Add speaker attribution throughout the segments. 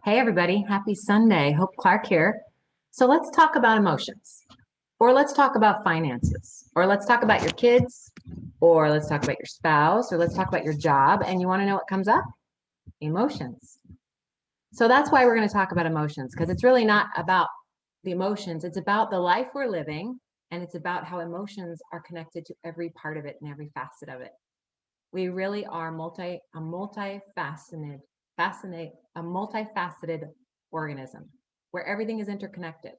Speaker 1: Hey everybody, happy Sunday. Hope Clark here. So let's talk about emotions, or let's talk about finances, or let's talk about your kids, or let's talk about your spouse, or let's talk about your job. And you want to know what comes up? Emotions. So that's why we're going to talk about emotions, because it's really not about the emotions. It's about the life we're living, and it's about how emotions are connected to every part of it and every facet of it. We really are a multifaceted organism where everything is interconnected.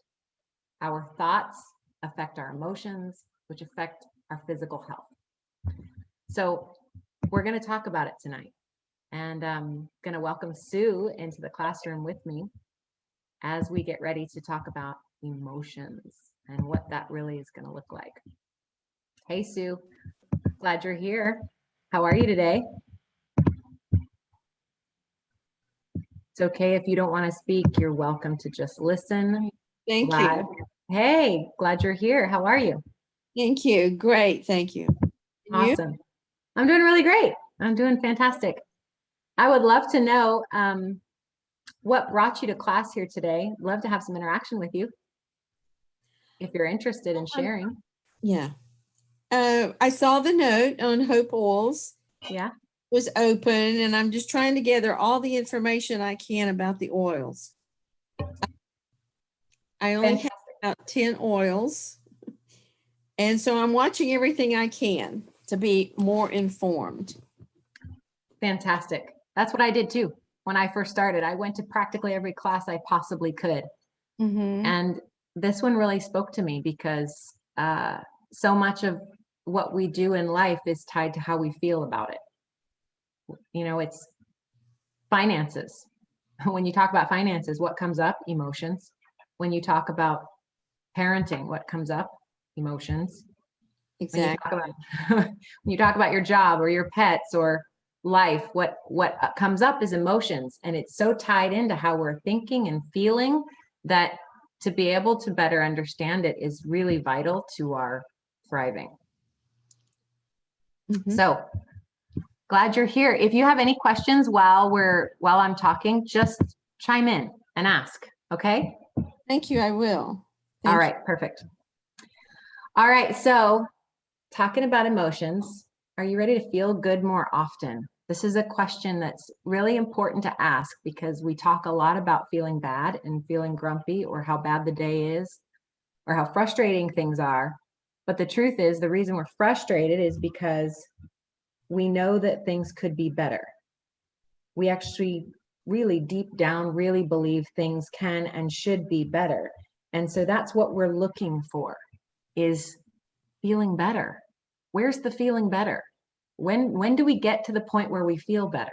Speaker 1: Our thoughts affect our emotions, which affect our physical health. So we're going to talk about it tonight. And I'm going to welcome Sue into the classroom with me as we get ready to talk about emotions and what that really is going to look like. Hey, Sue, glad you're here. How are you today? It's okay if you don't want to speak. You're welcome to just listen.
Speaker 2: Thank you.
Speaker 1: Hey, glad you're here. How are you?
Speaker 2: Thank you. Great. Thank you. And you?
Speaker 1: Awesome. I'm doing really great. I'm doing fantastic. I would love to know what brought you to class here today. Love to have some interaction with you if you're interested in sharing.
Speaker 2: Yeah. I saw the note on Hope Oils.
Speaker 1: Yeah.
Speaker 2: Was open, and I'm just trying to gather all the information I can about the oils. I only have about 10 oils, and so I'm watching everything I can to be more informed.
Speaker 1: Fantastic. That's what I did too. When I first started, I went to practically every class I possibly could. And this one really spoke to me because so much of what we do in life is tied to how we feel about it. You know, it's finances. When you talk about finances, what comes up? Emotions. When you talk about parenting, what comes up? Emotions.
Speaker 2: Exactly.
Speaker 1: When you talk about your job or your pets or life, what comes up is emotions. And it's so tied into how we're thinking and feeling that to be able to better understand it is really vital to our thriving. So glad you're here. If you have any questions while I'm talking, just chime in and ask. Okay.
Speaker 2: Thank you. I will.
Speaker 1: All right. Perfect. All right. So talking about emotions, are you ready to feel good more often? This is a question that's really important to ask because we talk a lot about feeling bad and feeling grumpy or how bad the day is or how frustrating things are. But the truth is, the reason we're frustrated is because we know that things could be better. We actually really deep down really believe things can and should be better. And so that's what we're looking for, is feeling better. Where's the feeling better? When do we get to the point where we feel better?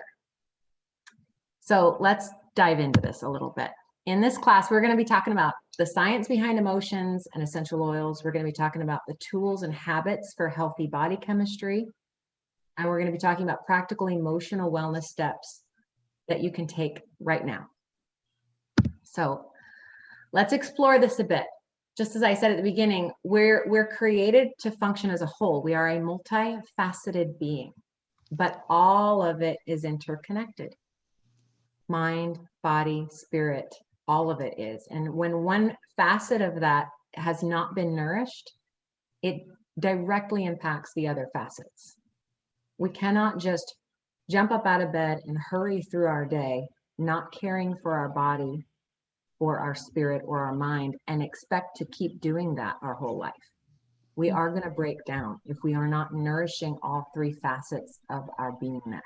Speaker 1: So let's dive into this a little bit. In this class, we're going to be talking about the science behind emotions and essential oils. We're going to be talking about the tools and habits for healthy body chemistry. And we're going to be talking about practical emotional wellness steps that you can take right now. So let's explore this a bit. Just as I said at the beginning, we're created to function as a whole. We are a multifaceted being, but all of it is interconnected. Mind, body, spirit, all of it is. And when one facet of that has not been nourished, it directly impacts the other facets. We cannot just jump up out of bed and hurry through our day, not caring for our body or our spirit or our mind, and expect to keep doing that our whole life. We are going to break down if we are not nourishing all three facets of our beingness.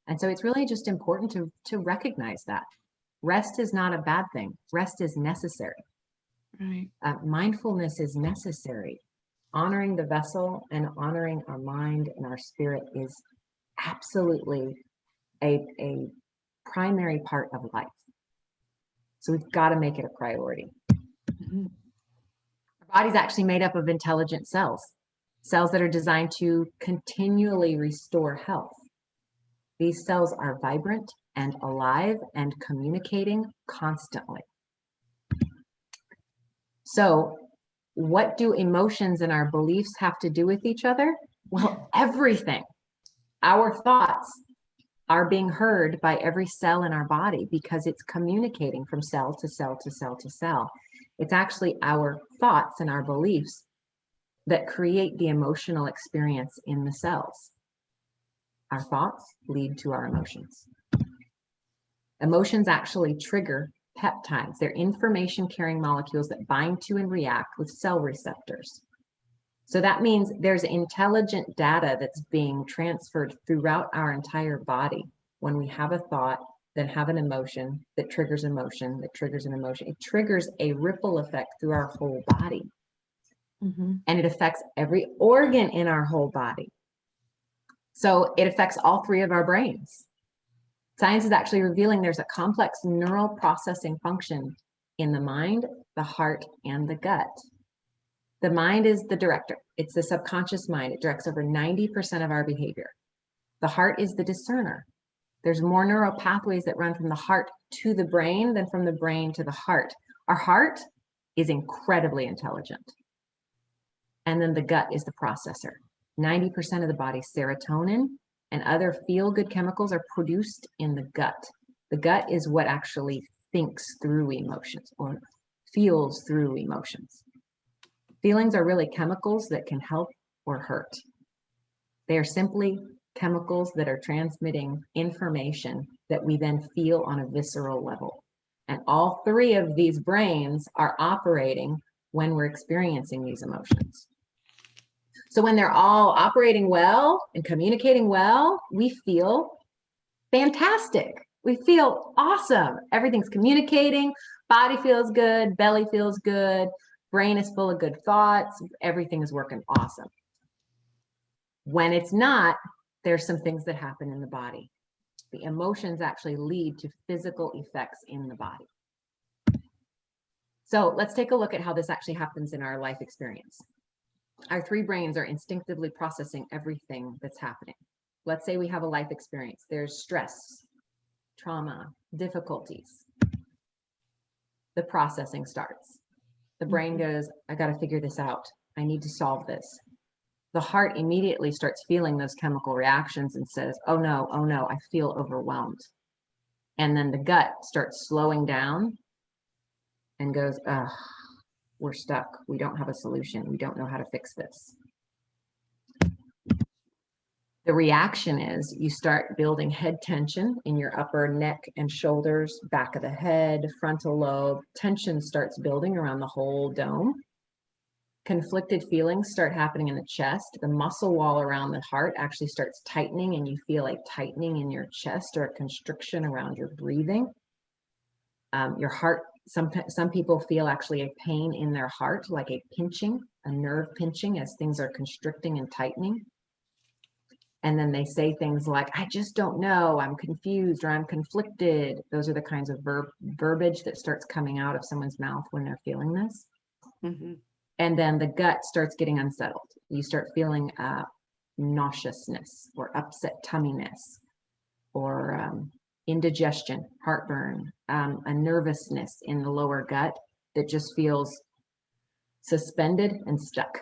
Speaker 1: And so it's really just important to recognize that. Rest is not a bad thing. Rest is necessary.
Speaker 2: Right.
Speaker 1: Mindfulness is necessary. Honoring the vessel and honoring our mind and our spirit is absolutely a primary part of life. So we've got to make it a priority. Our body's actually made up of intelligent cells, cells that are designed to continually restore health. These cells are vibrant and alive and communicating constantly. So what do emotions and our beliefs have to do with each other? Well, everything. Our thoughts are being heard by every cell in our body because it's communicating from cell to cell to cell to cell. It's actually our thoughts and our beliefs that create the emotional experience in the cells. Our thoughts lead to our emotions. Emotions actually trigger peptides. They're information-carrying molecules that bind to and react with cell receptors. So that means there's intelligent data that's being transferred throughout our entire body when we have a thought, then have an emotion that triggers emotion, that triggers an emotion. It triggers a ripple effect through our whole body.
Speaker 2: Mm-hmm.
Speaker 1: And it affects every organ in our whole body. So it affects all three of our brains. Science is actually revealing there's a complex neural processing function in the mind, the heart, and the gut. The mind is the director. It's the subconscious mind. It directs over 90% of our behavior. The heart is the discerner. There's more neural pathways that run from the heart to the brain than from the brain to the heart. Our heart is incredibly intelligent. And then the gut is the processor. 90% of the body's serotonin and other feel-good chemicals are produced in the gut. The gut is what actually thinks through emotions or feels through emotions. Feelings are really chemicals that can help or hurt. They are simply chemicals that are transmitting information that we then feel on a visceral level. And all three of these brains are operating when we're experiencing these emotions. So when they're all operating well and communicating well, we feel fantastic. We feel awesome. Everything's communicating, body feels good, belly feels good, brain is full of good thoughts, everything is working awesome. When it's not, there's some things that happen in the body. The emotions actually lead to physical effects in the body. So let's take a look at how this actually happens in our life experience. Our three brains are instinctively processing everything that's happening. Let's say we have a life experience. There's stress, trauma, difficulties. The processing starts. The brain goes, I got to figure this out. I need to solve this. The heart immediately starts feeling those chemical reactions and says, oh no, I feel overwhelmed. And then the gut starts slowing down and goes, we're stuck. We don't have a solution. We don't know how to fix this. The reaction is you start building head tension in your upper neck and shoulders, back of the head, frontal lobe. Tension starts building around the whole dome. Conflicted feelings start happening in the chest. The muscle wall around the heart actually starts tightening and you feel a tightening in your chest or a constriction around your breathing. Your heart, some people feel actually a pain in their heart, like a pinching, a nerve pinching as things are constricting and tightening. And then they say things like, I just don't know, I'm confused, or I'm conflicted. Those are the kinds of verbiage that starts coming out of someone's mouth when they're feeling this.
Speaker 2: Mm-hmm.
Speaker 1: And then the gut starts getting unsettled. You start feeling nauseousness or upset tumminess or indigestion, heartburn, a nervousness in the lower gut that just feels suspended and stuck.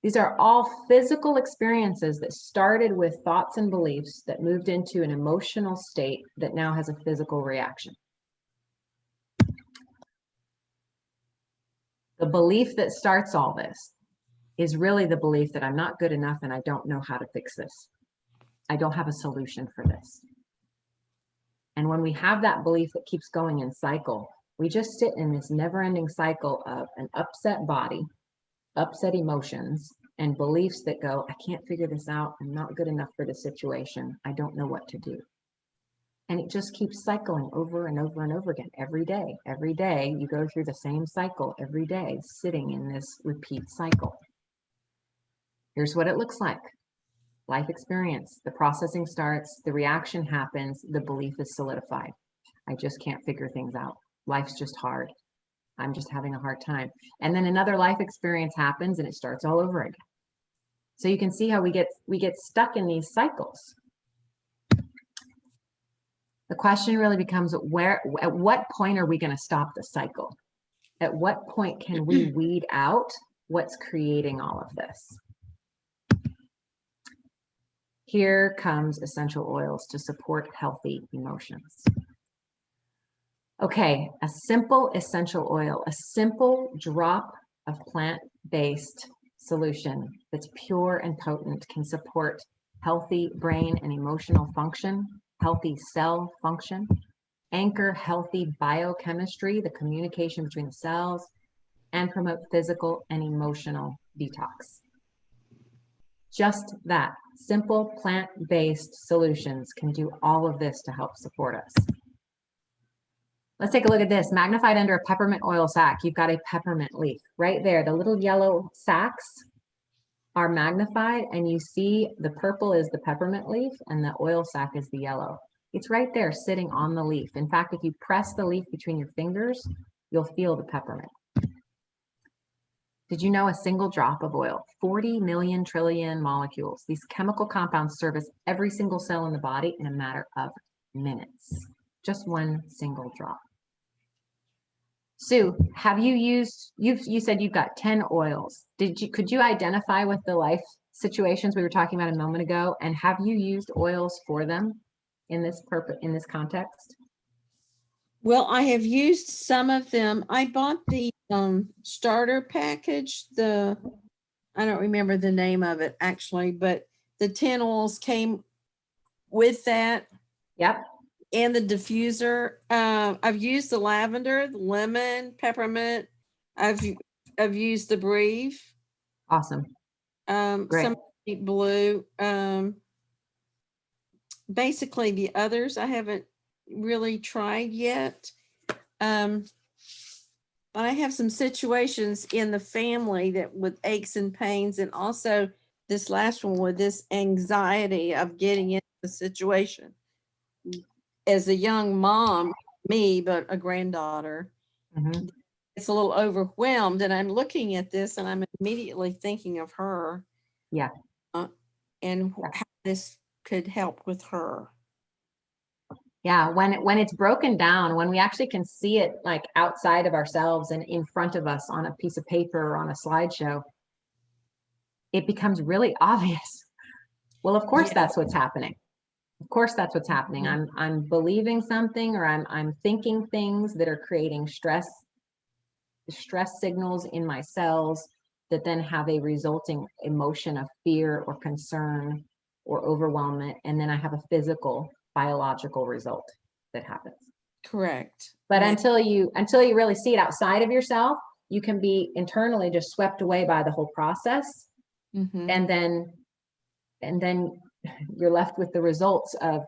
Speaker 1: These are all physical experiences that started with thoughts and beliefs that moved into an emotional state that now has a physical reaction. The belief that starts all this is really the belief that I'm not good enough and I don't know how to fix this. I don't have a solution for this. And when we have that belief that keeps going in cycle, we just sit in this never-ending cycle of an upset body, upset emotions, and beliefs that go, I can't figure this out. I'm not good enough for this situation. I don't know what to do. And it just keeps cycling over and over and over again. Every day you go through the same cycle every day, sitting in this repeat cycle. Here's what it looks like. Life experience, the processing starts, the reaction happens, the belief is solidified. I just can't figure things out. Life's just hard. I'm just having a hard time. And then another life experience happens and it starts all over again. So you can see how we get stuck in these cycles. The question really becomes at what point are we going to stop the cycle? At what point can we weed out what's creating all of this? Here comes essential oils to support healthy emotions. Okay, a simple essential oil, a simple drop of plant-based solution that's pure and potent can support healthy brain and emotional function, healthy cell function, anchor healthy biochemistry, the communication between the cells, and promote physical and emotional detox. Just that, simple plant-based solutions can do all of this to help support us. Let's take a look at this. Magnified under a peppermint oil sac, you've got a peppermint leaf right there. The little yellow sacs are magnified, and you see the purple is the peppermint leaf and the oil sac is the yellow. It's right there sitting on the leaf. In fact, if you press the leaf between your fingers, you'll feel the peppermint. Did you know a single drop of oil, 40 million trillion molecules? These chemical compounds service every single cell in the body in a matter of minutes. Just one single drop. Sue, have you used, you said you've got 10 oils. Could you identify with the life situations we were talking about a moment ago? And have you used oils for them in this context?
Speaker 2: Well, I have used some of them. I bought the starter package, I don't remember the name of it actually, but the 10 oils came with that.
Speaker 1: Yep.
Speaker 2: And the diffuser. I've used the lavender, the lemon, peppermint. I've used the Breve.
Speaker 1: Awesome. Great.
Speaker 2: Some deep blue. Basically the others I haven't really tried yet. But I have some situations in the family that with aches and pains, and also this last one with this anxiety of getting into the situation. As a young mom, me, but a granddaughter, it's a little overwhelmed, and I'm looking at this and I'm immediately thinking of her.
Speaker 1: Yeah.
Speaker 2: And how this could help with her.
Speaker 1: Yeah, when it's broken down, when we actually can see it like outside of ourselves and in front of us on a piece of paper or on a slideshow, it becomes really obvious. Well, of course, that's what's happening. Of course, that's what's happening. I'm believing something, or I'm thinking things that are creating stress signals in my cells that then have a resulting emotion of fear or concern or overwhelmment, and then I have a physical biological result that happens.
Speaker 2: Correct.
Speaker 1: But until you really see it outside of yourself, you can be internally just swept away by the whole process, and then you're left with the results of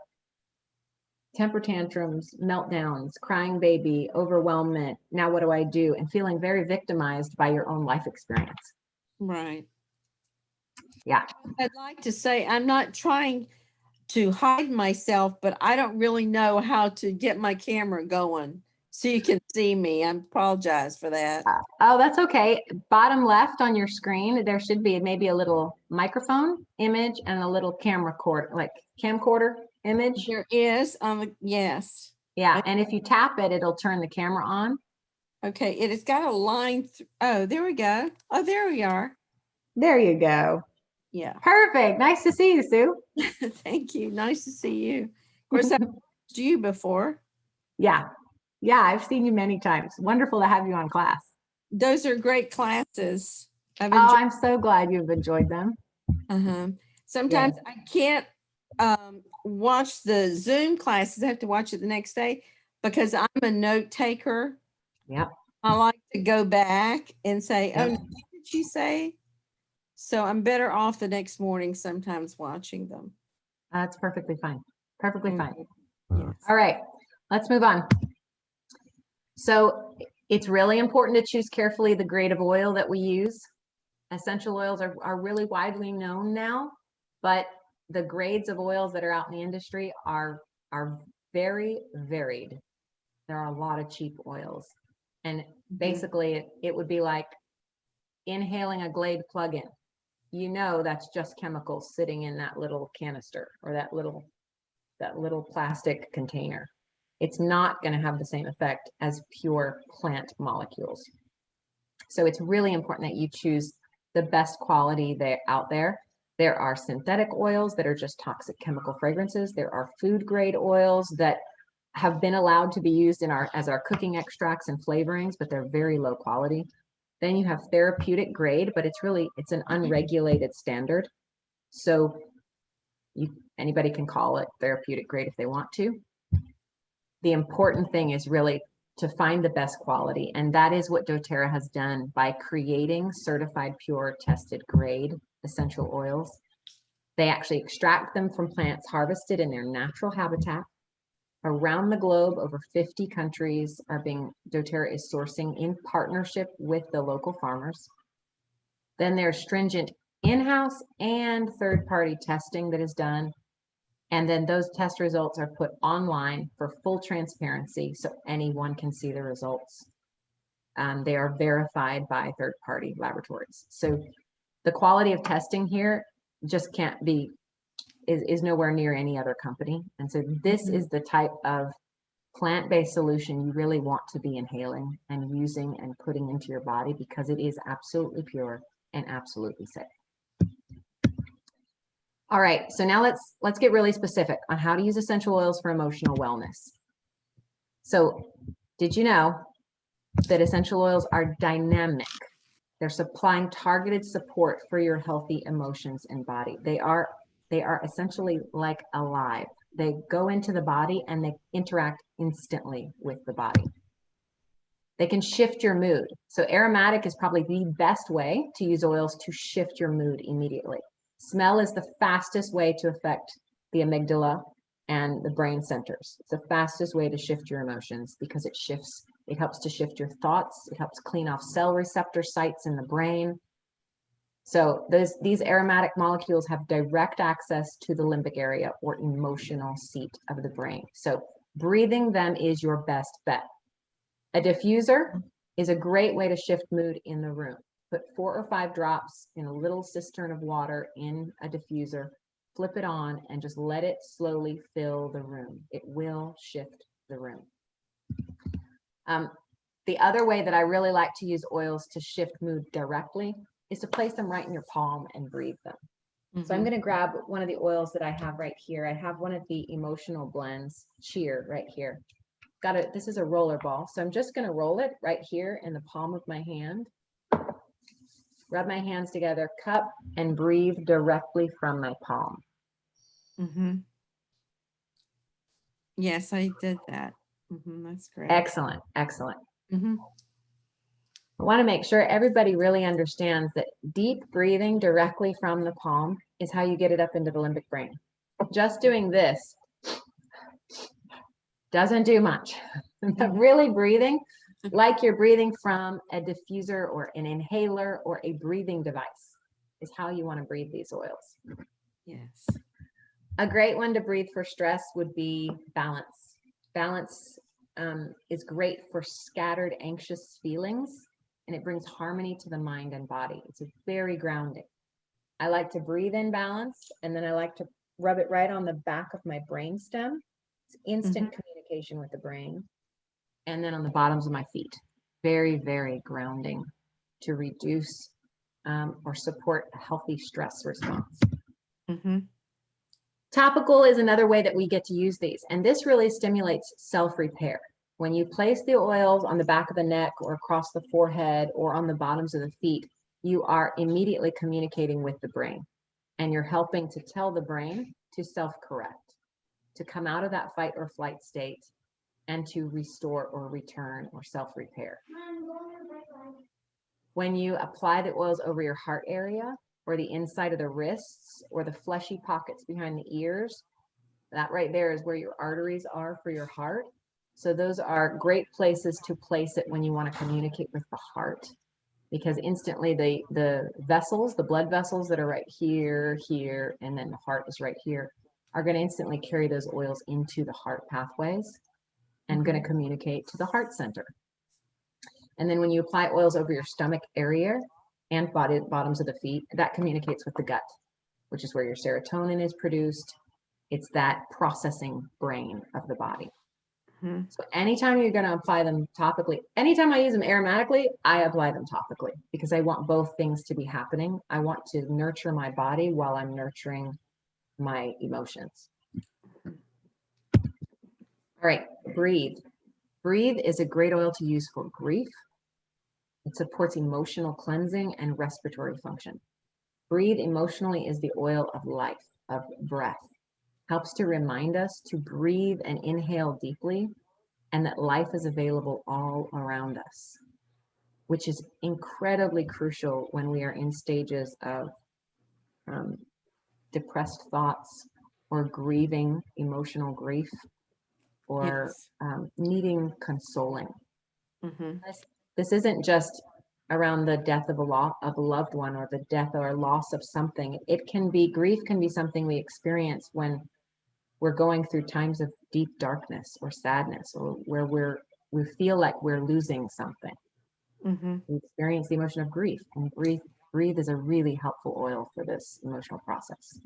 Speaker 1: temper tantrums, meltdowns, crying baby, overwhelmment. Now what do I do? And feeling very victimized by your own life experience.
Speaker 2: Right.
Speaker 1: Yeah.
Speaker 2: I'd like to say I'm not trying to hide myself, but I don't really know how to get my camera going so you can see me. I apologize for that.
Speaker 1: Oh, that's okay. Bottom left on your screen, there should be maybe a little microphone image and a little camcorder image.
Speaker 2: There is, yes.
Speaker 1: Yeah, and if you tap it, it'll turn the camera on.
Speaker 2: Okay, it has got a line. Oh, there we go. Oh, there we are.
Speaker 1: There you go.
Speaker 2: Yeah.
Speaker 1: Perfect. Nice to see you, Sue.
Speaker 2: Thank you. Nice to see you. Of course, I've watched you before.
Speaker 1: Yeah. Yeah, I've seen you many times. Wonderful to have you on class.
Speaker 2: Those are great classes.
Speaker 1: I'm so glad you've enjoyed them.
Speaker 2: Sometimes I can't watch the Zoom classes. I have to watch it the next day because I'm a note taker.
Speaker 1: Yep.
Speaker 2: I like to go back and say, oh, what did she say? So I'm better off the next morning sometimes watching them.
Speaker 1: That's perfectly fine. Perfectly fine.
Speaker 2: Yes.
Speaker 1: All right, let's move on. So it's really important to choose carefully the grade of oil that we use. Essential oils are really widely known now, but the grades of oils that are out in the industry are very varied. There are a lot of cheap oils. And basically it would be like inhaling a Glade plug-in. You know that's just chemicals sitting in that little canister or that little plastic container. It's not going to have the same effect as pure plant molecules. So it's really important that you choose the best quality out there There are synthetic oils that are just toxic chemical fragrances. There are food grade oils that have been allowed to be used in as our cooking extracts and flavorings, but they're very low quality. Then you have therapeutic grade, but it's an unregulated standard. So anybody can call it therapeutic grade if they want to. The important thing is really to find the best quality. And that is what doTERRA has done by creating certified pure tested grade essential oils. They actually extract them from plants harvested in their natural habitat. Around the globe, over 50 countries doTERRA is sourcing in partnership with the local farmers. Then there's stringent in-house and third-party testing that is done. And then those test results are put online for full transparency so anyone can see the results. They are verified by third-party laboratories. So the quality of testing here just can't be, is nowhere near any other company. And so this is the type of plant-based solution you really want to be inhaling and using and putting into your body because it is absolutely pure and absolutely safe. All right, so now let's get really specific on how to use essential oils for emotional wellness. So did you know that essential oils are dynamic? They're supplying targeted support for your healthy emotions and body. They are essentially like alive. They go into the body and they interact instantly with the body. They can shift your mood. So aromatic is probably the best way to use oils to shift your mood immediately. Smell is the fastest way to affect the amygdala and the brain centers. It's the fastest way to shift your emotions because it helps to shift your thoughts. It helps clean off cell receptor sites in the brain. So these aromatic molecules have direct access to the limbic area or emotional seat of the brain. So breathing them is your best bet. A diffuser is a great way to shift mood in the room. Put 4 or 5 drops in a little cistern of water in a diffuser, flip it on, and just let it slowly fill the room. It will shift the room. The other way that I really like to use oils to shift mood directly is to place them right in your palm and breathe them. So I'm going to grab one of the oils that I have right here. I have one of the emotional blends, Cheer, right here. This is a roller ball. So I'm just going to roll it right here in the palm of my hand. Rub my hands together, cup, and breathe directly from my palm.
Speaker 2: Yes, I did that. That's great.
Speaker 1: Excellent, excellent. I want to make sure everybody really understands that deep breathing directly from the palm is how you get it up into the limbic brain. Just doing this doesn't do much, but really breathing like you're breathing from a diffuser or an inhaler or a breathing device is how you want to breathe these oils.
Speaker 2: Yes.
Speaker 1: A great one to breathe for stress would be Balance. Balance is great for scattered, anxious feelings, and it brings harmony to the mind and body. It's very grounding. I like to breathe in Balance, and then I like to rub it right on the back of my brainstem. It's instant communication with the brain. And then on the bottoms of my feet. Very, very grounding to reduce or support a healthy stress response. Topical is another way that we get to use these. And this really stimulates self-repair. When you place the oils on the back of the neck or across the forehead or on the bottoms of the feet, you are immediately communicating with the brain. And you're helping to tell the brain to self-correct, to come out of that fight or flight state, and to restore or return or self-repair. When you apply the oils over your heart area or the inside of the wrists or the fleshy pockets behind the ears, that right there is where your arteries are for your heart. So those are great places to place it when you want to communicate with the heart, because instantly the vessels, the blood vessels that are right here, here, and then the heart is right here, are going to instantly carry those oils into the heart pathways and going to communicate to the heart center. And then when you apply oils over your stomach area and bottoms of the feet, that communicates with the gut, which is where your serotonin is produced. It's that processing brain of the body.
Speaker 2: Mhm.
Speaker 1: So anytime you're going to apply them topically, anytime I use them aromatically, I apply them topically because I want both things to be happening. I want to nurture my body while I'm nurturing my emotions. All right, breathe. Breathe is a great oil to use for grief. It supports emotional cleansing and respiratory function. Breathe emotionally is the oil of life, of breath. Helps to remind us to breathe and inhale deeply and that life is available all around us, which is incredibly crucial when we are in stages of depressed thoughts or grieving emotional grief or
Speaker 2: Yes.
Speaker 1: needing consoling.
Speaker 2: Mhm.
Speaker 1: This isn't just around the death of a loved one or the death or loss of something. It can be grief can be something we experience when we're going through times of deep darkness or sadness or where we feel like we're losing something.
Speaker 2: Mhm.
Speaker 1: We experience the emotion of grief, and breathe is a really helpful oil for this emotional process.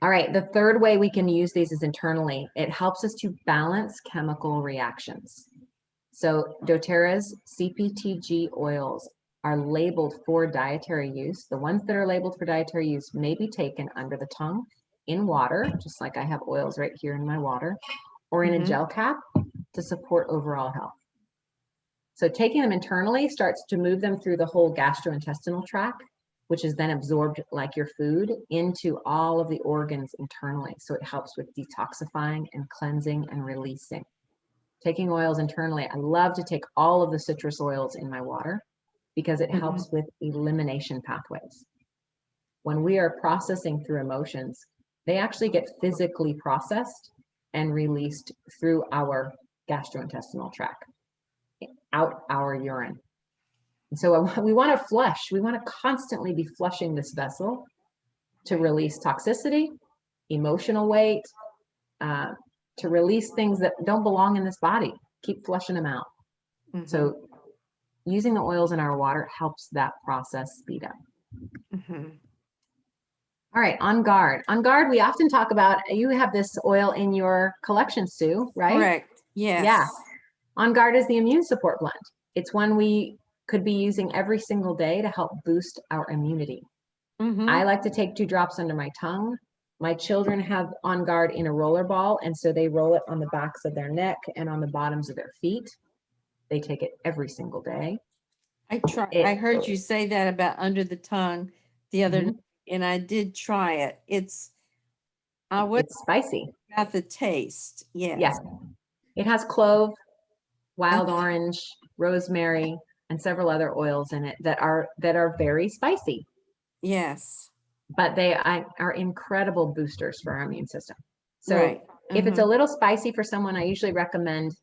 Speaker 1: All right, the third way we can use these is internally. It helps us to balance chemical reactions. So doTERRA's CPTG oils are labeled for dietary use. The ones that are labeled for dietary use may be taken under the tongue in water, just like I have oils right here in my water, or in a
Speaker 2: Mhm.
Speaker 1: gel cap to support overall health. So taking them internally starts to move them through the whole gastrointestinal tract, which is then absorbed like your food into all of the organs internally. So it helps with detoxifying and cleansing and releasing. Taking oils internally, I love to take all of the citrus oils in my water because it helps
Speaker 2: Mhm.
Speaker 1: with elimination pathways. When we are processing through emotions, they actually get physically processed and released through our gastrointestinal tract, out our urine. And so we want to flush. We want to constantly be flushing this vessel to release toxicity, emotional weight, uh, to release things that don't belong in this body. Keep flushing them out.
Speaker 2: Mhm.
Speaker 1: So using the oils in our water helps that process speed up.
Speaker 2: Mhm.
Speaker 1: All right, On Guard. On Guard, we often talk about, you have this oil in your collection, Sue, right?
Speaker 2: Correct.
Speaker 1: Yeah.
Speaker 2: Yes.
Speaker 1: On Guard is the immune support blend. It's one we could be using every single day to help boost our immunity.
Speaker 2: Mhm.
Speaker 1: I like to take 2 drops under my tongue. My children have On Guard in a roller ball, and so they roll it on the backs of their neck and on the bottoms of their feet. They take it every single day.
Speaker 2: I heard you say that about under the tongue the other night,
Speaker 1: Mhm.
Speaker 2: and I did try it. I would
Speaker 1: It's spicy.
Speaker 2: got the taste.
Speaker 1: Yeah.
Speaker 2: Yes.
Speaker 1: It has clove, wild
Speaker 2: Okay.
Speaker 1: orange, rosemary, and several other oils in it that are very spicy,
Speaker 2: Yes.
Speaker 1: but they are incredible boosters for our immune system. So
Speaker 2: Right.
Speaker 1: if it's a
Speaker 2: Mhm.
Speaker 1: little spicy for someone, I usually recommend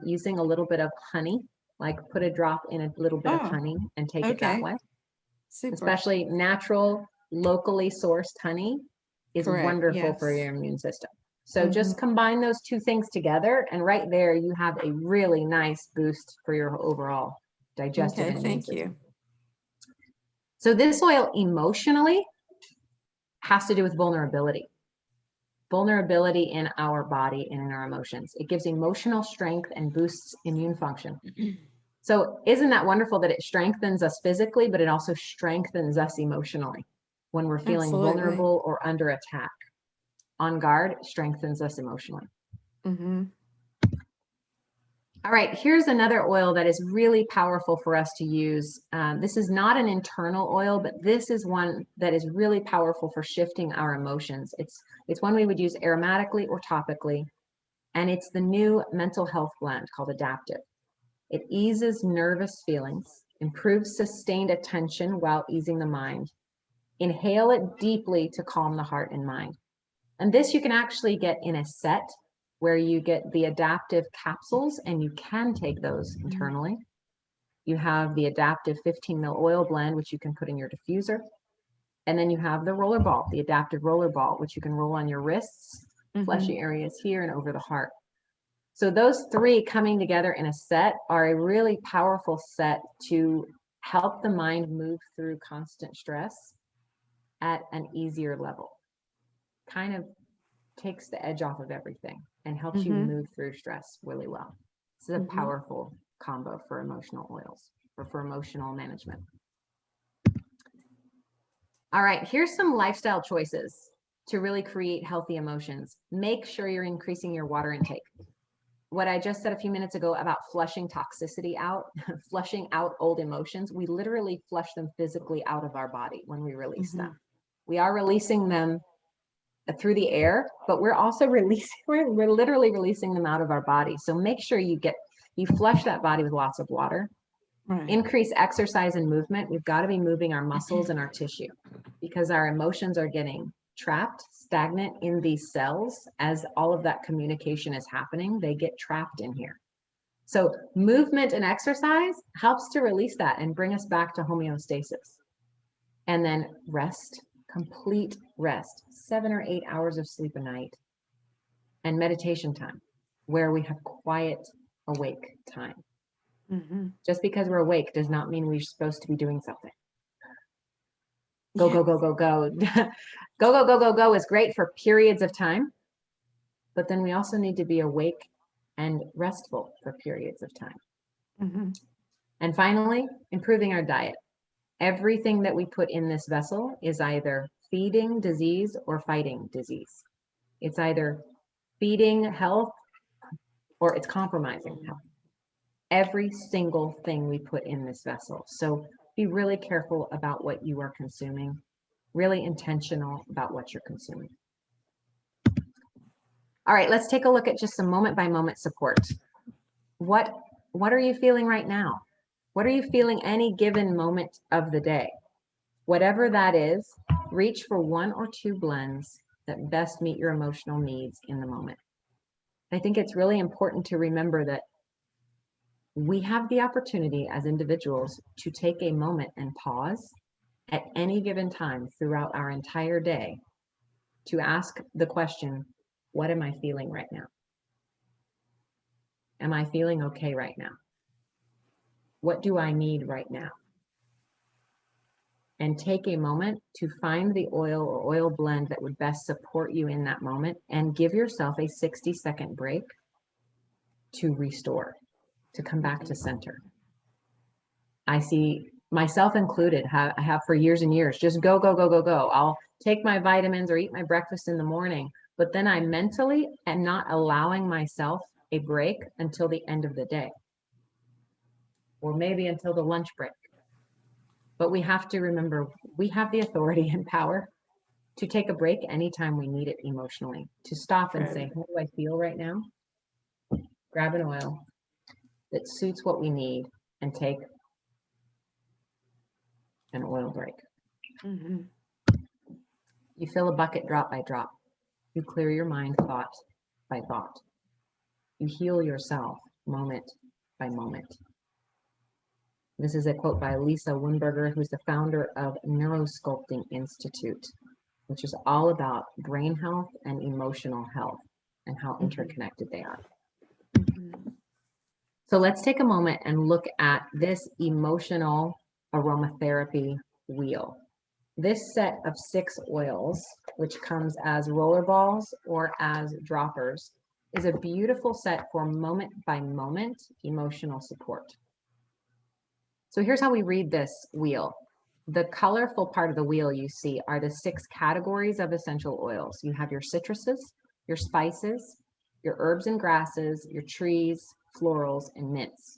Speaker 1: using a little bit of honey, like put a drop in a little bit of
Speaker 2: Oh,
Speaker 1: honey and take it that
Speaker 2: okay.
Speaker 1: way.
Speaker 2: Super.
Speaker 1: Especially natural, locally sourced honey is
Speaker 2: Correct.
Speaker 1: wonderful for
Speaker 2: Yes.
Speaker 1: your immune system. So
Speaker 2: Mhm.
Speaker 1: just combine those 2 things together, and right there you have a really nice boost for your overall digestive
Speaker 2: Okay.
Speaker 1: and immune
Speaker 2: Thank
Speaker 1: system.
Speaker 2: you.
Speaker 1: So this oil emotionally has to do with vulnerability. Vulnerability in our body and in our emotions. It gives emotional strength and boosts immune function. So isn't that wonderful that it strengthens us physically, but it also strengthens us emotionally when we're feeling
Speaker 2: Absolutely.
Speaker 1: vulnerable or under attack? On Guard strengthens us emotionally.
Speaker 2: Mhm.
Speaker 1: All right, here's another oil that is really powerful for us to use. This is not an internal oil, but this is one that is really powerful for shifting our emotions. It's one we would use aromatically or topically, and it's the new mental health blend called Adaptive. It eases nervous feelings, improves sustained attention while easing the mind. Inhale it deeply to calm the heart and mind. And this you can actually get in a set where you get the adaptive capsules and you can take those internally. You have the adaptive 15 ml oil blend, which you can put in your diffuser. And then you have the roller ball, the adaptive roller ball, which you can roll on your wrists, fleshy
Speaker 2: Mhm.
Speaker 1: areas here and over the heart. So those 3 coming together in a set are a really powerful set to help the mind move through constant stress at an easier level. Kind of takes the edge off of everything and helps you
Speaker 2: Mhm.
Speaker 1: move through stress really well. This is a
Speaker 2: Mhm.
Speaker 1: powerful combo for emotional oils or for emotional management. All right, here's some lifestyle choices to really create healthy emotions. Make sure you're increasing your water intake. What I just said a few minutes ago about flushing toxicity out, flushing out old emotions, we literally flush them physically out of our body when we release them. We are releasing them through the air, but we're also releasing, we're literally releasing them out of our body. So make sure you flush that body with lots of water.
Speaker 2: Right.
Speaker 1: Increase exercise and movement. We've got to be moving our muscles and our tissue because our emotions are getting trapped, stagnant in these cells. As all of that communication is happening, they get trapped in here. So movement and exercise helps to release that and bring us back to homeostasis. And then rest, complete rest, 7 or 8 hours of sleep a night, and meditation time, where we have quiet, awake time. Just because we're awake does not mean we're supposed to be doing something. Go, go, go, go, go. Go, go, go, go, go is great for periods of time, but then we also need to be awake and restful for periods of time. And finally, improving our diet. Everything that we put in this vessel is either feeding disease or fighting disease. It's either feeding health or it's compromising health. Every single thing we put in this vessel. So be really careful about what you are consuming, really intentional about what you're consuming. All right, let's take a look at just some moment by moment support. What are you feeling right now? What are you feeling any given moment of the day? Whatever that is, reach for 1 or 2 blends that best meet your emotional needs in the moment. I think it's really important to remember that we have the opportunity as individuals to take a moment and pause at any given time throughout our entire day to ask the question, what am I feeling right now? Am I feeling okay right now? What do I need right now? And take a moment to find the oil or oil blend that would best support you in that moment and give yourself a 60-second break to restore, to come back to center. I see myself included, I have for years and years, just go, go, go, go, go. I'll take my vitamins or eat my breakfast in the morning, but then I mentally am not allowing myself a break until the end of the day, or maybe until the lunch break. But we have to remember, we have the authority and power to take a break anytime we need it emotionally, to stop and say, how do I feel right now? Grab an oil that suits what we need and take an oil break. You fill a bucket drop by drop. You clear your mind thought by thought. You heal yourself moment by moment. This is a quote by Lisa Wimberger, who's the founder of Neurosculpting Institute, which is all about brain health and emotional health and how interconnected they are. So let's take a moment and look at this emotional aromatherapy wheel. This set of 6 oils, which comes as roller balls or as droppers, is a beautiful set for moment by moment emotional support. So here's how we read this wheel. The colorful part of the wheel you see are the 6 categories of essential oils. You have your citruses, your spices, your herbs and grasses, your trees, florals, and mints.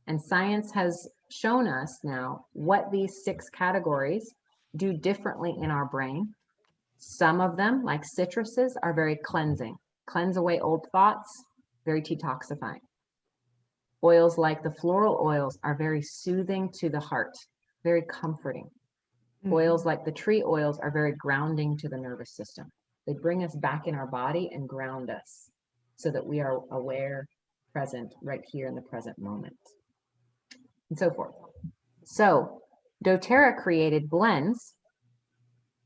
Speaker 1: And science has shown us now what these 6 categories do differently in our brain. Some of them, like citruses, are very cleansing, cleanse away old thoughts, very detoxifying. Oils like the floral oils are very soothing to the heart, very comforting. Oils like the tree oils are very grounding to the nervous system. They bring us back in our body and ground us so that we are aware, present, right here in the present moment, and so forth. So doTERRA created blends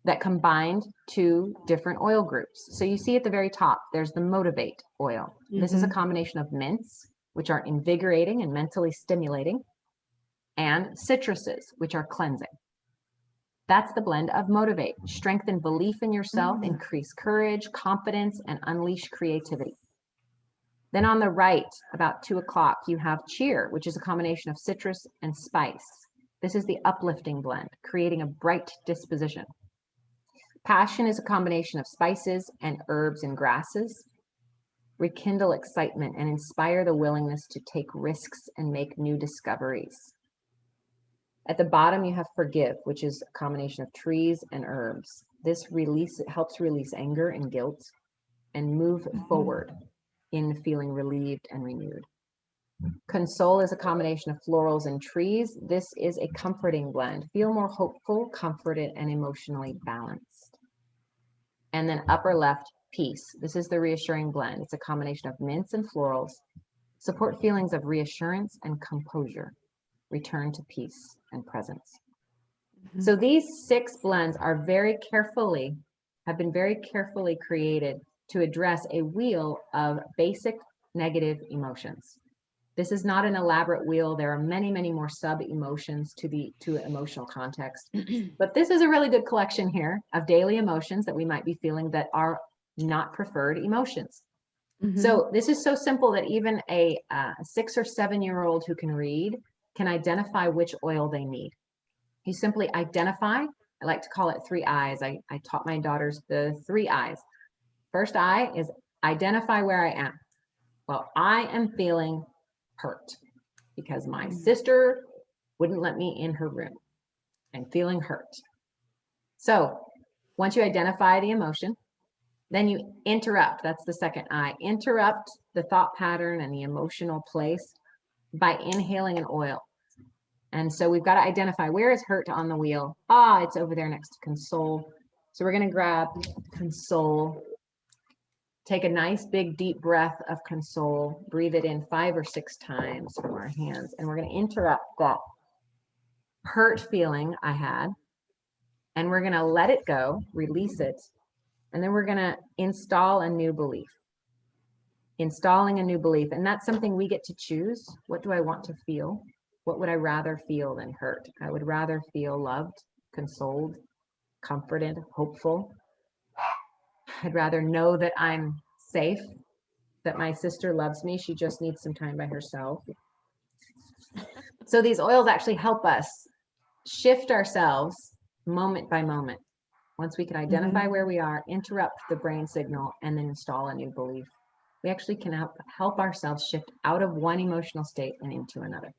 Speaker 1: that combined 2 different oil groups. So you see at the very top, there's the Motivate oil. This is a combination of mints, which are invigorating and mentally stimulating, and citruses, which are cleansing. That's the blend of motivate, strengthen belief in yourself, increase courage, confidence, and unleash creativity. Then on the right, about 2 o'clock, you have cheer, which is a combination of citrus and spice. This is the uplifting blend, creating a bright disposition. Passion is a combination of spices and herbs and grasses. Rekindle excitement and inspire the willingness to take risks and make new discoveries. At the bottom, you have forgive, which is a combination of trees and herbs. This helps release anger and guilt and move forward in feeling relieved and renewed. Console is a combination of florals and trees. This is a comforting blend. Feel more hopeful, comforted, and emotionally balanced. And then upper left, peace. This is the reassuring blend. It's a combination of mints and florals. Support feelings of reassurance and composure. Return to peace and presence. So these 6 blends are have been very carefully created to address a wheel of basic negative emotions. This is not an elaborate wheel. There are many, many more sub emotions to emotional context, but this is a really good collection here of daily emotions that we might be feeling that are not preferred emotions. So this is so simple that even a 6 or 7-year-old who can read can identify which oil they need. You simply identify. I like to call it 3 eyes. I taught my daughters the 3 eyes. First eye is identify where I am. Well, I am feeling hurt because my sister wouldn't let me in her room. I'm feeling hurt. So once you identify the emotion, then you interrupt. That's the second eye. Interrupt the thought pattern and the emotional place by inhaling an oil. And so we've got to identify where is hurt on the wheel. It's over there next to console. So we're going to grab console. Take a nice big deep breath of console. Breathe it in 5 or 6 times from our hands. And we're going to interrupt that hurt feeling I had. And we're going to let it go, release it. And then we're going to install a new belief. Installing a new belief. And that's something we get to choose. What do I want to feel? What would I rather feel than hurt? I would rather feel loved, consoled, comforted, hopeful. I'd rather know that I'm safe, that my sister loves me. She just needs some time by herself. So these oils actually help us shift ourselves moment by moment. Once we can identify where we are, interrupt the brain signal, and then install a new belief, we actually can help ourselves shift out of one emotional state and into another.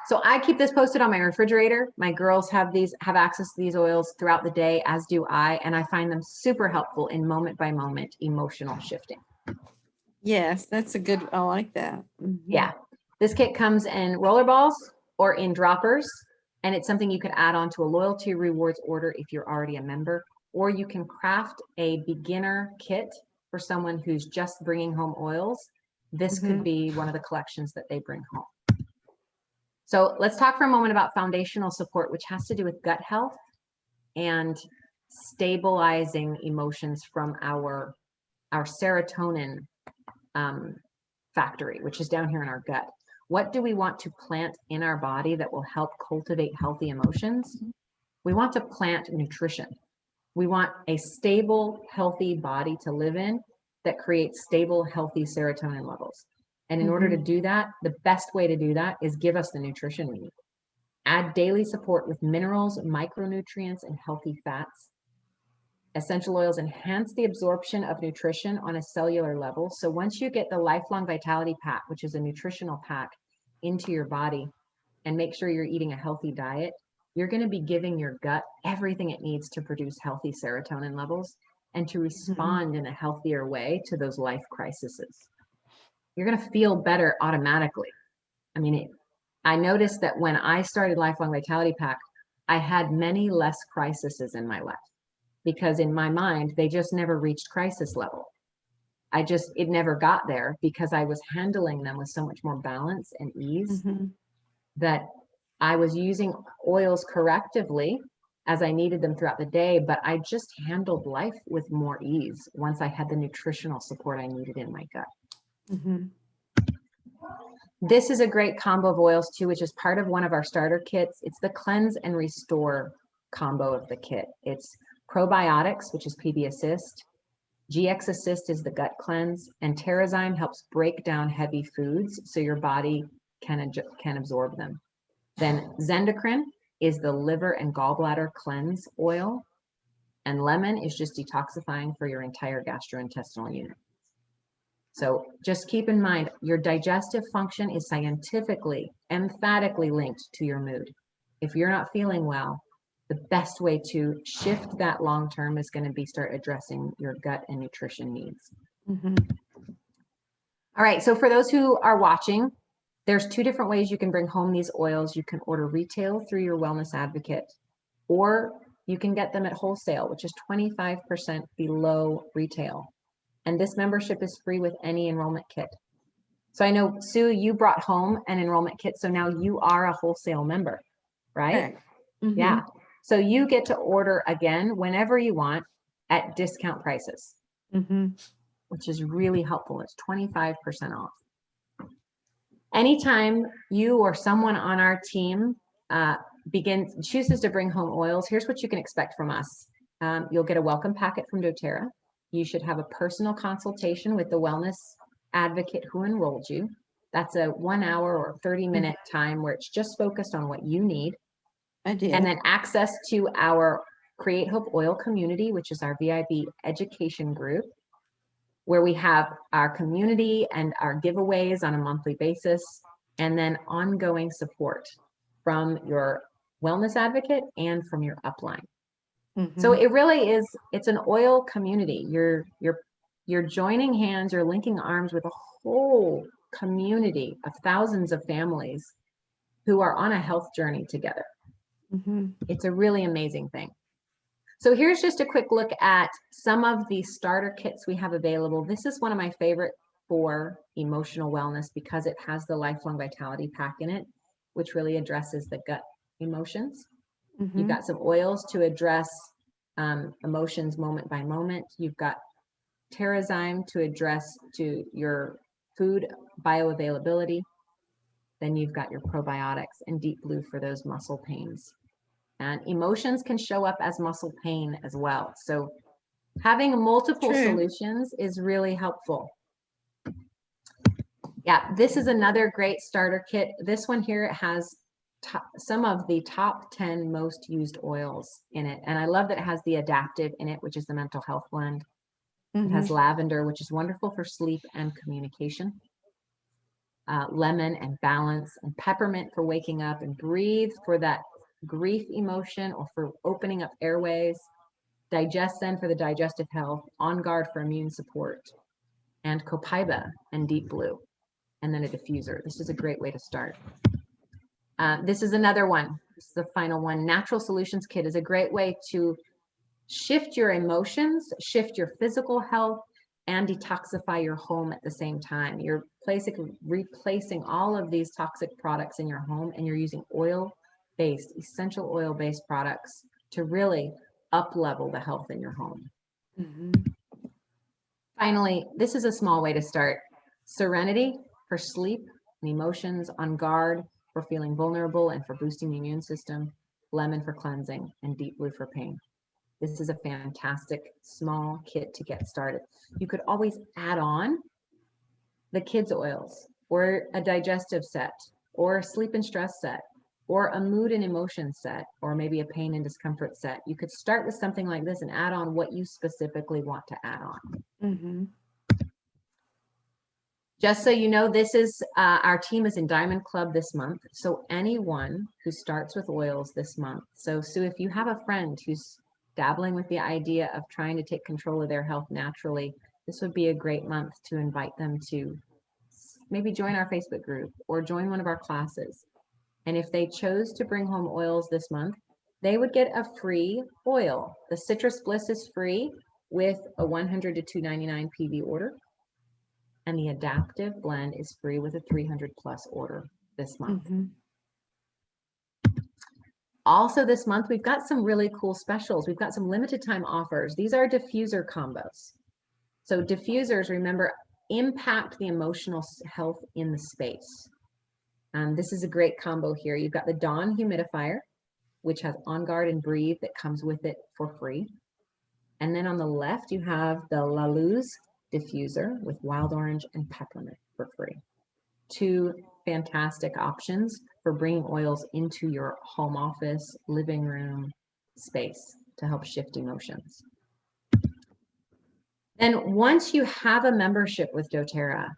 Speaker 1: So I keep this posted on my refrigerator. My girls have access to these oils throughout the day, as do I, and I find them super helpful in moment by moment emotional shifting.
Speaker 2: Yes, that's a good, I like that.
Speaker 1: Yeah. This kit comes in roller balls or in droppers, and it's something you could add on to a loyalty rewards order if you're already a member, or you can craft a beginner kit for someone who's just bringing home oils. This could be one of the collections that they bring home. So let's talk for a moment about foundational support, which has to do with gut health and stabilizing emotions from our serotonin factory, which is down here in our gut. What do we want to plant in our body that will help cultivate healthy emotions? We want to plant nutrition. We want a stable, healthy body to live in that creates stable, healthy serotonin levels. And in order to do that, the best way to do that is give us the nutrition we need. Add daily support with minerals, micronutrients, and healthy fats. Essential oils enhance the absorption of nutrition on a cellular level. So once you get the Lifelong Vitality Pack, which is a nutritional pack, into your body and make sure you're eating a healthy diet, you're going to be giving your gut everything it needs to produce healthy serotonin levels and to respond in a healthier way to those life crises. You're going to feel better automatically. I mean, I noticed that when I started Lifelong Vitality Pack, I had many less crises in my life because in my mind, they just never reached crisis level. It never got there because I was handling them with so much more balance and ease that I was using oils correctively as I needed them throughout the day, but I just handled life with more ease once I had the nutritional support I needed in my gut. This is a great combo of oils too, which is part of one of our starter kits. It's the Cleanse and Restore combo of the kit. It's probiotics, which is PB Assist. GX Assist is the gut cleanse, and Terrazyme helps break down heavy foods so your body can absorb them. Then Zendocrine is the liver and gallbladder cleanse oil, and lemon is just detoxifying for your entire gastrointestinal unit. So just keep in mind, your digestive function is scientifically, emphatically linked to your mood. If you're not feeling well, the best way to shift that long term is going to be start addressing your gut and nutrition needs. All right, so for those who are watching, there's 2 different ways you can bring home these oils. You can order retail through your wellness advocate, or you can get them at wholesale, which is 25% below retail. And this membership is free with any enrollment kit. So I know, Sue, you brought home an enrollment kit, so now you are a wholesale member, right? Yeah. So you get to order again whenever you want at discount prices, which is really helpful. It's 25% off. Anytime you or someone on our team chooses to bring home oils, here's what you can expect from us. You'll get a welcome packet from doTERRA. You should have a personal consultation with the wellness advocate who enrolled you. That's a 1 hour or 30-minute time where it's just focused on what you need.
Speaker 2: I did.
Speaker 1: And then access to our Create Hope Oil community, which is our VIB education group, where we have our community and our giveaways on a monthly basis, and then ongoing support from your wellness advocate and from your upline. So it really is, it's an oil community. You're joining hands, you're linking arms with a whole community of thousands of families who are on a health journey together. It's a really amazing thing. So here's just a quick look at some of the starter kits we have available. This is one of my favorite for emotional wellness because it has the Lifelong Vitality Pack in it, which really addresses the gut emotions. You've got some oils to address emotions moment by moment. You've got Terrazyme to address to your food bioavailability. Then you've got your probiotics and Deep Blue for those muscle pains. And emotions can show up as muscle pain as well. So having multiple solutions is really helpful. Yeah, this is another great starter kit. This one here has some of the top 10 most used oils in it. And I love that it has the adaptive in it, which is the mental health blend. It has lavender, which is wonderful for sleep and communication. Lemon and balance, and peppermint for waking up, and breathe for that grief emotion or for opening up airways. Digestin for the digestive health. On Guard for immune support. And Copaiba and Deep Blue. And then a diffuser. This is a great way to start. This is another one. This is the final one. Natural Solutions Kit is a great way to shift your emotions, shift your physical health, and detoxify your home at the same time. You're replacing all of these toxic products in your home, and you're using oil-based, essential oil-based products to really up-level the health in your home. Finally, this is a small way to start. Serenity for sleep and emotions. On Guard for feeling vulnerable and for boosting the immune system. Lemon for cleansing, and Deep Blue for pain. This is a fantastic small kit to get started. You could always add on the kids' oils, or a digestive set, or a sleep and stress set, or a mood and emotion set, or maybe a pain and discomfort set. You could start with something like this and add on what you specifically want to add on. Just so you know, this is our team is in Diamond Club this month. So anyone who starts with oils this month. So Sue, if you have a friend who's dabbling with the idea of trying to take control of their health naturally, this would be a great month to invite them to maybe join our Facebook group or join one of our classes. And if they chose to bring home oils this month, they would get a free oil. The Citrus Bliss is free with a $100 to $299 PV order. And the Adaptive Blend is free with a 300 plus order this month. Also this month, we've got some really cool specials. We've got some limited time offers. These are diffuser combos. So diffusers, remember, impact the emotional health in the space. This is a great combo here. You've got the Dawn humidifier, which has On Guard and Breathe that comes with it for free. And then on the left, you have the La Luz diffuser with wild orange and peppermint for free. Two fantastic options for bringing oils into your home office, living room space to help shift emotions. Then once you have a membership with doTERRA,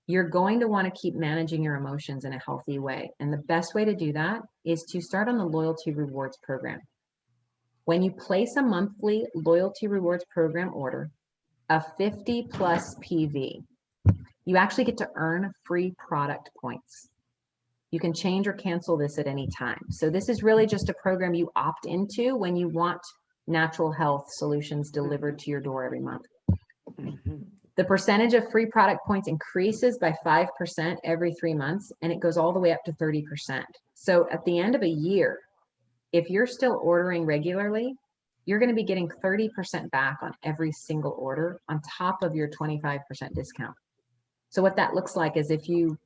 Speaker 1: you're going to want to keep managing your emotions in a healthy way. And the best way to do that is to start on the loyalty rewards program. When you place a monthly loyalty rewards program order of 50 plus PV, you actually get to earn free product points. You can change or cancel this at any time. So this is really just a program you opt into when you want natural health solutions delivered to your door every month. The percentage of free product points increases by 5% every 3 months, and it goes all the way up to 30%. So at the end of a year, if you're still ordering regularly, you're going to be getting 30% back on every single order on top of your 25% discount. So what that looks like is if you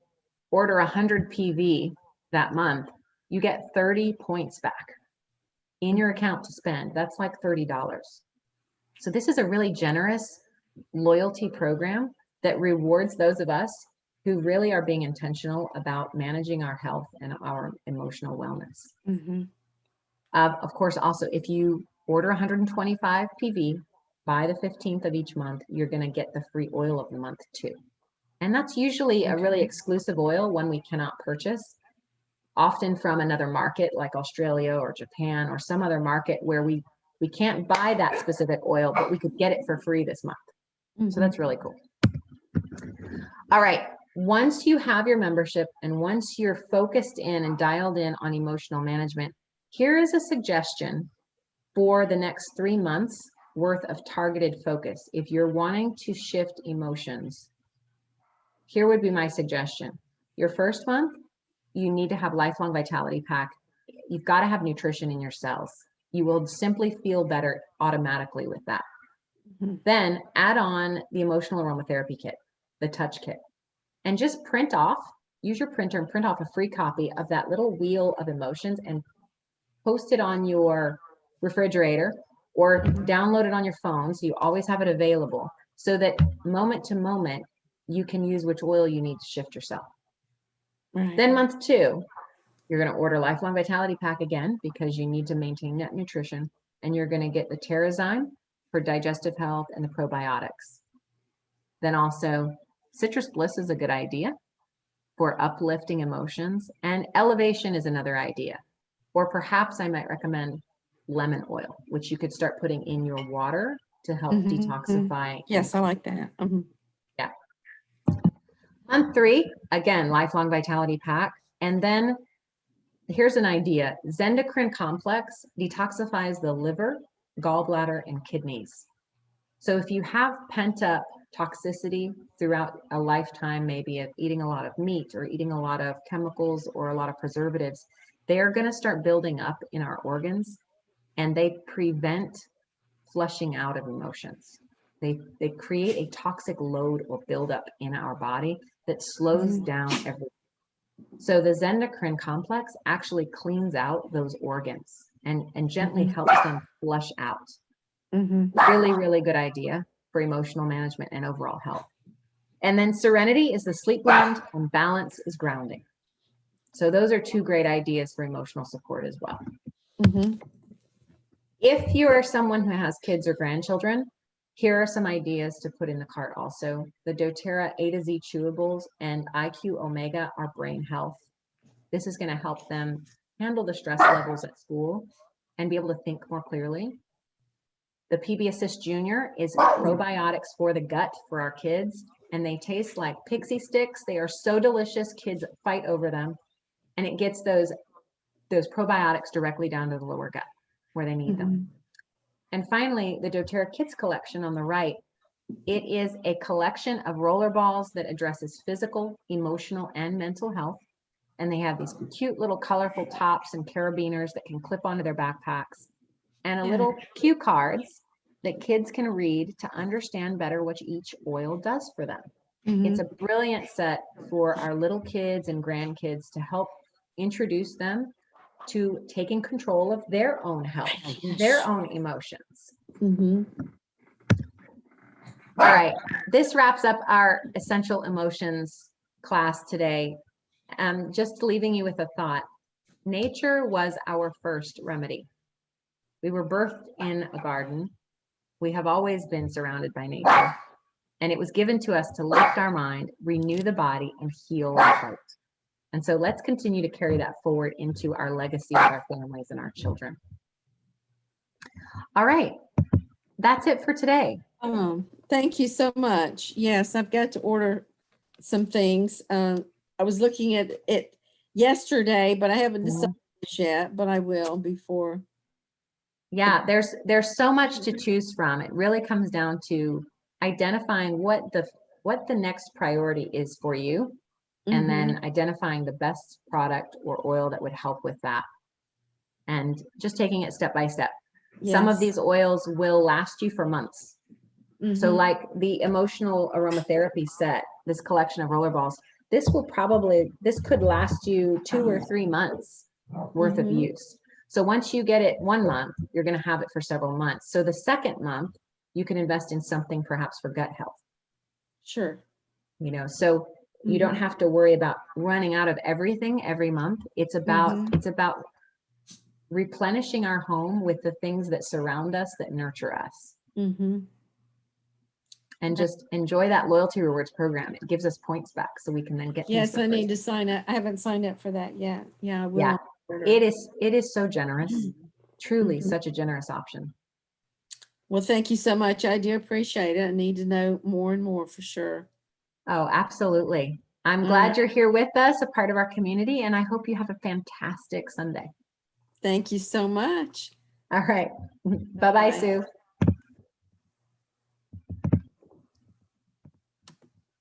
Speaker 1: order 100 PV that month, you get 30 points back in your account to spend. That's like $30. So this is a really generous loyalty program that rewards those of us who really are being intentional about managing our health and our emotional wellness. Of course, also, if you order 125 PV by the 15th of each month, you're going to get the free oil of the month too. And that's usually a really exclusive oil, one we cannot purchase, often from another market like Australia or Japan or some other market where we can't buy that specific oil, but we could get it for free this month. So that's really cool. All right. Once you have your membership and once you're focused in and dialed in on emotional management, here is a suggestion for the next 3 months worth of targeted focus. If you're wanting to shift emotions, here would be my suggestion. Your first month, you need to have Lifelong Vitality Pack. You've got to have nutrition in your cells. You will simply feel better automatically with that. Then add on the emotional aromatherapy kit, the touch kit, and just print off, use your printer and print off a free copy of that little wheel of emotions and post it on your refrigerator or download it on your phone so you always have it available so that moment to moment you can use which oil you need to shift yourself. Then month 2, you're going to order Lifelong Vitality Pack again because you need to maintain that nutrition, and you're going to get the Terrazyme for digestive health and the probiotics. Then also Citrus Bliss is a good idea for uplifting emotions, and Elevation is another idea. Or perhaps I might recommend lemon oil, which you could start putting in your water to help detoxify.
Speaker 2: Yes, I like that.
Speaker 1: Yeah. Month 3, again, Lifelong Vitality Pack. And then here's an idea. Zendocrine Complex detoxifies the liver, gallbladder, and kidneys. So if you have pent up toxicity throughout a lifetime, maybe of eating a lot of meat or eating a lot of chemicals or a lot of preservatives, they are going to start building up in our organs, and they prevent flushing out of emotions. They create a toxic load or buildup in our body that slows down everything. So the Zendocrine Complex actually cleans out those organs and gently helps them flush out. Really, really good idea for emotional management and overall health. And then Serenity is the sleep blend and Balance is grounding. So those are 2 great ideas for emotional support as well. If you are someone who has kids or grandchildren, here are some ideas to put in the cart also. The doTERRA A to Z chewables and IQ Omega are brain health. This is going to help them handle the stress levels at school and be able to think more clearly. The PB Assist Junior is probiotics for the gut for our kids, and they taste like pixie sticks. They are so delicious, kids fight over them, and it gets those probiotics directly down to the lower gut where they need them. And finally, the doTERRA Kids collection on the right. It is a collection of roller balls that addresses physical, emotional, and mental health. And they have these cute little colorful tops and carabiners that can clip onto their backpacks, and a little cue cards that kids can read to understand better what each oil does for them. It's a brilliant set for our little kids and grandkids to help introduce them to taking control of their own health, their own emotions.
Speaker 2: Mhm.
Speaker 1: All right, this wraps up our essential emotions class today. Just leaving you with a thought. Nature was our first remedy. We were birthed in a garden. We have always been surrounded by nature. And it was given to us to lift our mind, renew the body, and heal the heart. And so let's continue to carry that forward into our legacy with our families and our children. All right, that's it for today.
Speaker 2: Thank you so much. Yes, I've got to order some things. I was looking at it yesterday, but I haven't decided yet, but I will before.
Speaker 1: Yeah, there's so much to choose from. It really comes down to identifying what the next priority is for you, and then identifying the best product or oil that would help with that, and just taking it step by step. Some of these oils will last you for months. So like the emotional aromatherapy set, this collection of roller balls, this could last you 2 or 3 months worth of use. So once you get it 1 month, you're going to have it for several months. So the second month, you can invest in something perhaps for gut health.
Speaker 2: Sure.
Speaker 1: So you don't have to worry about running out of everything every month. It's about replenishing our home with the things that surround us, that nurture us. And just enjoy that loyalty rewards program. It gives us points back so we can then get.
Speaker 2: Yes, I need to sign up. I haven't signed up for that yet. Yeah, I will.
Speaker 1: Yeah, it is so generous. Truly such a generous option.
Speaker 2: Well, thank you so much. I do appreciate it. I need to know more and more for sure.
Speaker 1: Oh, absolutely. I'm glad you're here with us, a part of our community, and I hope you have a fantastic Sunday.
Speaker 2: Thank you so much.
Speaker 1: All right. Bye-bye, Sue.